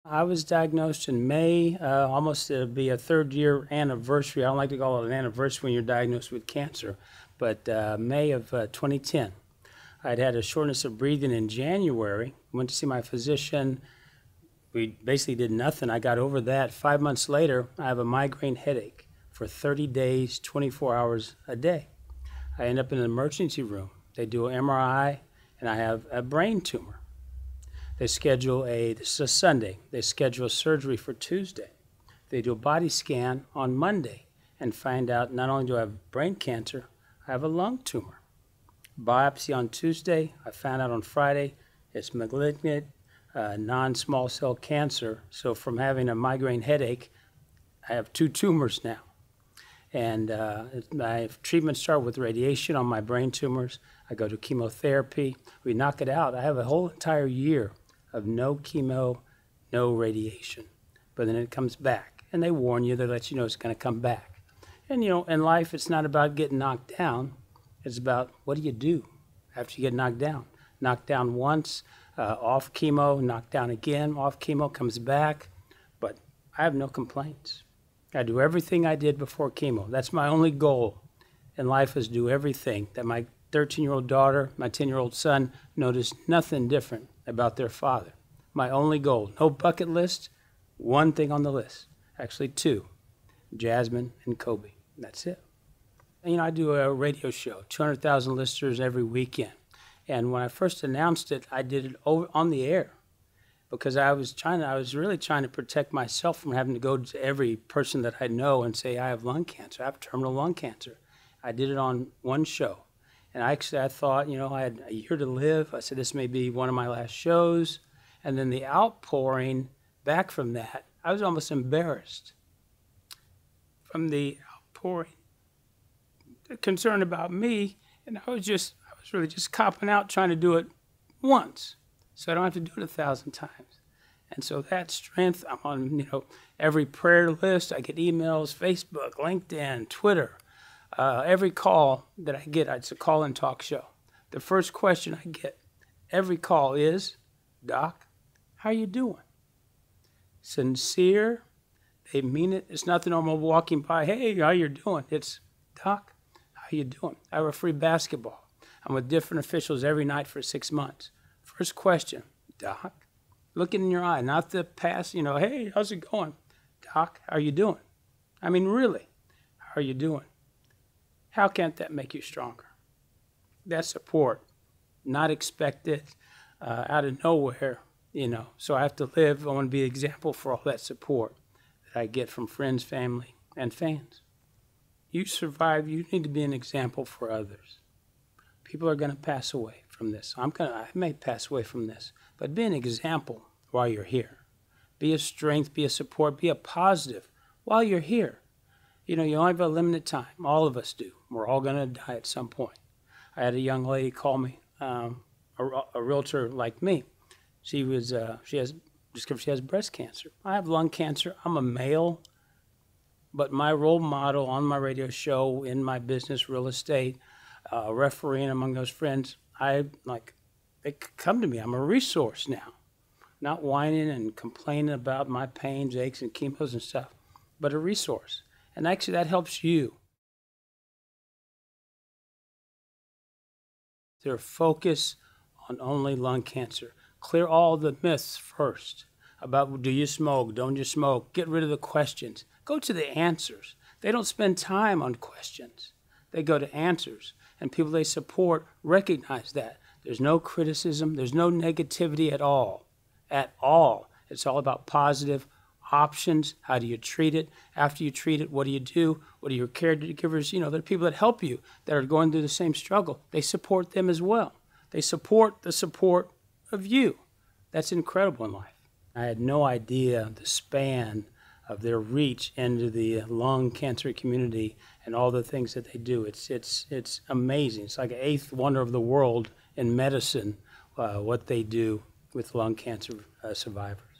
I was diagnosed in May, almost to be a third-year anniversary. I don't like to call it an anniversary when you're diagnosed with cancer, but May of 2010. I'd had a shortness of breathing in January. Went to see my physician. We basically did nothing. I got over that. 5 months later, I have a migraine headache for 30 days, 24 hours a day. I end up in an emergency room. They do an MRI, and I have a brain tumor. They schedule this is a Sunday, they schedule surgery for Tuesday. They do a body scan on Monday and find out not only do I have brain cancer, I have a lung tumor. Biopsy on Tuesday, I found out on Friday it's malignant, non-small cell cancer. So from having a migraine headache, I have 2 tumors now. And my treatment started with radiation on my brain tumors. I go to chemotherapy. We knock it out. I have a whole entire year of no chemo, no radiation. But then it comes back. And they warn you, they let you know it's going to come back. And you know, in life, it's not about getting knocked down. It's about what do you do after you get knocked down? Knocked down once, off chemo, knocked down again, off chemo, comes back. But I have no complaints. I do everything I did before chemo. That's my only goal in life, is do everything that my 13-year-old daughter, my 10-year-old son noticed nothing different about their father. My only goal, no bucket list, one thing on the list. Actually 2, Jasmine and Kobe. That's it. And, you know, I do a radio show, 200,000 listeners every weekend. And when I first announced it, I did it over on the air because I was really trying to protect myself from having to go to every person that I know and say, I have lung cancer, I have terminal lung cancer. I did it on one show. And I thought, you know, I had a year to live. I said, this may be one of my last shows. And then the outpouring back from that, I was almost embarrassed from the outpouring, the concern about me. And I was really just copping out, trying to do it once, so I don't have to do it 1,000 times. And so that strength, I'm on, you know, every prayer list. I get emails, Facebook, LinkedIn, Twitter. Every call that I get, it's a call-in talk show. The first question I get every call is, Doc, how you doing? Sincere, they mean it. It's not the normal walking by, hey, how you doing? It's, Doc, how you doing? I have a free basketball. I'm with different officials every night for 6 months. First question, Doc, looking in your eye, not the past, you know, hey, how's it going? Doc, how you doing? I mean, really, how are you doing? How can't that make you stronger? That support, not expected, out of nowhere, you know. So I have to live, I want to be an example for all that support that I get from friends, family, and fans. You survive, you need to be an example for others. People are going to pass away from this. I may pass away from this, but be an example while you're here. Be a strength, be a support, be a positive while you're here. You know, you only have a limited time. All of us do. We're all going to die at some point. I had a young lady call me, a realtor like me. She has discovered she has breast cancer. I have lung cancer. I'm a male, but my role model on my radio show, in my business, real estate, refereeing among those friends, they come to me. I'm a resource now. Not whining and complaining about my pains, aches, and chemos and stuff, but a resource. And actually, that helps you. Their focus on only lung cancer. Clear all the myths first about, do you smoke, don't you smoke? Get rid of the questions. Go to the answers. They don't spend time on questions. They go to answers. And people they support recognize that. There's no criticism. There's no negativity at all. At all. It's all about positive options. How do you treat it? After you treat it, what do you do? What are your caregivers? You know, there are people that help you that are going through the same struggle. They support them as well. They support the support of you. That's incredible in life. I had no idea the span of their reach into the lung cancer community and all the things that they do. It's amazing. It's like an 8th wonder of the world in medicine, what they do with lung cancer survivors.